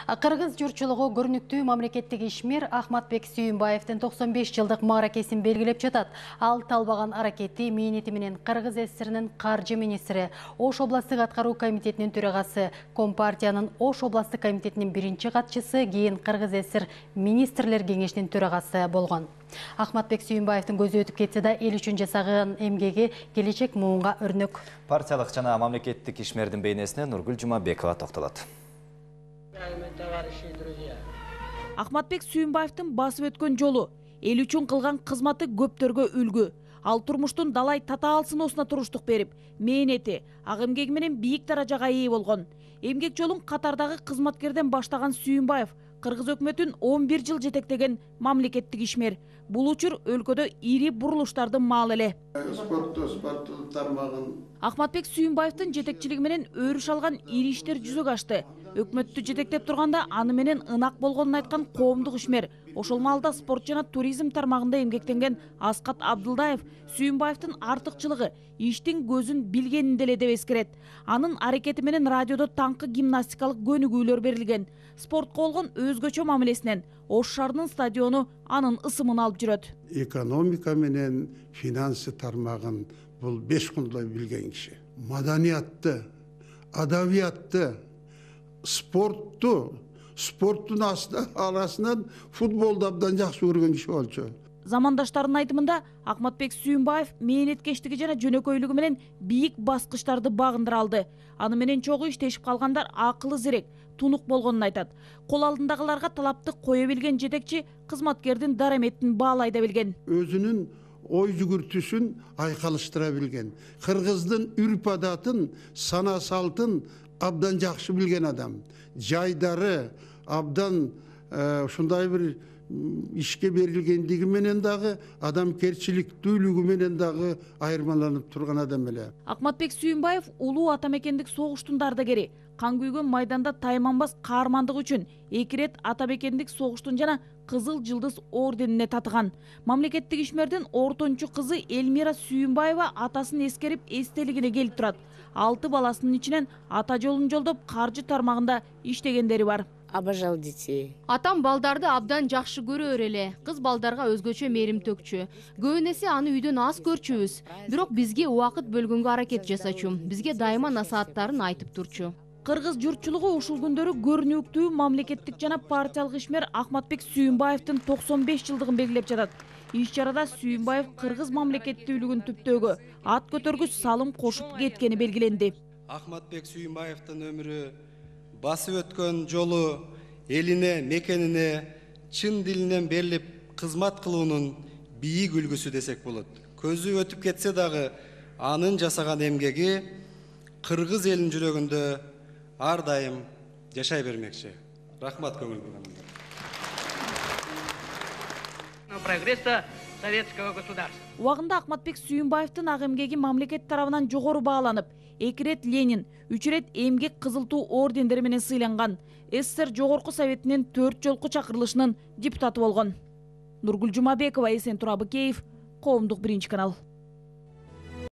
Кыргыз журтчулугу көрүнүктүү мамлекеттик ишмер Ахматбек Сүйүнбаевдин 95 жылдык мааракесин белгилеп жатат. Ал талбаган аракети мээнети менен Кыргыз ССРнин каржы министри, Ош областтык аткаруу комитетинин төрагасы, Компартиянын Ош областтык комитетинин биринчи катчысы, кийин Кыргыз ССР министрлер кеңешинин төрагасы болгон. Ахматбек Сүйүнбаевдин көзү өтүп кетсе да, эл үчүн жасаган эмгеги келечек муунга өрнөк. Партиялык жана мамлекеттик ишмердин бейнесине Нургүл Жумабекова токтолот. Ахматбек Сүйүнбаевдин басып өткөн жолу, эл үчүн кылган кызматы көптөргө үлгү. Ал турмуштун далай татаал сыноосуна туруштук берип, мээнети, ак эмгеги менен бийик даражага ээ болгон. Эмгек жолун катардагы кызматкерден баштаган Сүйүнбаев Кыргыз өкмөтүн 11 жыл жетектеген мамлекеттик ишмер. Бул учур өлкөдө ири бурулуштардын маалы эле. Спорттун тармагын Ахматбек Сүйүнбаевдин жетекчилиги менен өрүш алган ири иштер жүзөгө ашты. Өкмөттү жетектеп турганда аны менен ынак болгонун айткан коомдук ишмер, ошол маалда спорт жана туризм тармагында эмгектенген Аскат Абдылдаев Сүйүнбаевдин артыкчылыгы иштин көзүн билгенин деле деп эскерет. Анын аракети менен радиодо таңкы гимнастикалык көнүгүүлөр берилген. Спортко болгон өзгөчө мамилесинен Ош шаарынын стадиону анын ысымын алып жүрөт. экономика менен финансы тармагын бул 5 кундой билген киши. Маданиятты, адабиятты, спорттун арасынан футболду абдан жакшы көргөн киши болчу. Замандаштарынын айтымында Ахматбек Сүйүнбаев мээнеткечтиги жана жөнөкөйлүгү менен бийик баскычтарды багындыра алды. Аны менен чогуу иштешип калгандар акылы зерек, тунук болгонун айтат. Кол алдындагыларга талапты кое билген жетекчи кызматкердин дараметин баалай да билген. Өзүнүн ой жүгүртүүсүн айкалыштыра билген. Кыргыздын үрп адатын, сана салтын абдан жакшы билген адам. Жайдары абдан ушундай бир ишке берилгендиги менен дагы, адамкерчиликтүүлүгү менен дагы айырмаланып турган адам эле. Ахматбек Сүйүнбаев улуу атамекендик согуштун ардагери. Кан күйгөн майданда тайманбас каармандык үчүн 2 рет атамекендик согуштун жана Кызыл жылдыз орденине татыган. Мамлекеттик ишмердин ортончу кызы Элмира Сүйүнбаева атасын эскерип эстелигине келип турат. 6 баласынын ичинен ата жолун жолдоп каржы тармагында иштегендери бар. Обожал детей. Атам балдарды абдан жакшы көрөр эле. Кыз балдарга өзгөчө мээрим төкчү. Көбүн эсе аны үйдөн аз көрчүбүз. Бирок бизге убакыт бөлгөнгө аракет жасачу. Бизге дайыма насааттарын айтып турчу. Кыргыз журтчулугу ушул күндөрү көрүнүктүү мамлекеттик жана партиялык ишмер Ахматбек Сүйүнбаевдин 95 жылдыгын белгилеп жатат. Иш чарада Сүйүнбаев кыргыз мамлекеттүүлүгүн түптөөгө ат көтөргүч салым кошуп кеткени белгиленди. Ахматбек Сүйүнбаевдин өмүрү, басып өткөн жолу, элине, мекенине чын дилинен берилип кызмат кылуунун бийик үлгүсү десек болот. Көзү өтүп кетсе дагы анын жасаган эмгеги кыргыз элинин жүрөгүндө ар дайым жашай бермекчи. Рахмат көңүл бургандар. Прогресса советского государства. Убагында Ахматбек Сүйүнбаевдин ак эмгеги мамлекет тарабынан жогору бааланып, 2 рет Ленин, 3 рет эмгек кызыл туу ордендери менен сыйланган. СССР жогорку советинин 4 жолку чакырылышынын депутаты болгон. Нургүл Жумабекова, Эсен Турабыкеев, Коомдук биринчи канал.